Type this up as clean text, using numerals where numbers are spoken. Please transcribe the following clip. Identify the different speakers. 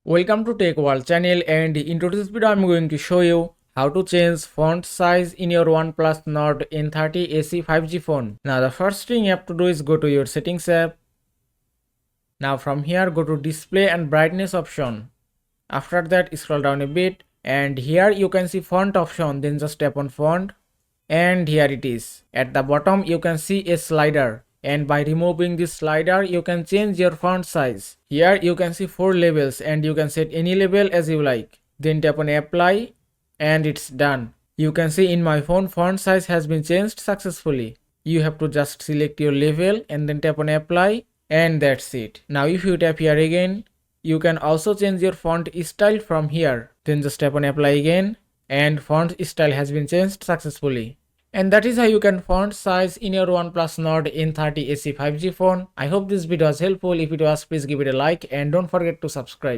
Speaker 1: Welcome to Tech World channel, and in today's video I'm going to show you how to change font size in your OnePlus Nord N30 SE 5G phone. Now the first thing you have to do is go to your settings app. Now from here go to display and brightness option. After that scroll down a bit and here you can see font option, then just tap on font and here it is. At the bottom you can see a slider. And by removing this slider you can change your font size. Here you can see 4 levels and you can set any level as you like. Then tap on apply and it's done. You can see in my phone font size has been changed successfully. You have to just select your level and then tap on apply and that's it. Now if you tap here again, you can also change your font style from here. Then just tap on apply again and font style has been changed successfully. And that is how you can font size in your OnePlus Nord N30 SE 5G phone. I hope this video was helpful. If it was, please give it a like and don't forget to subscribe.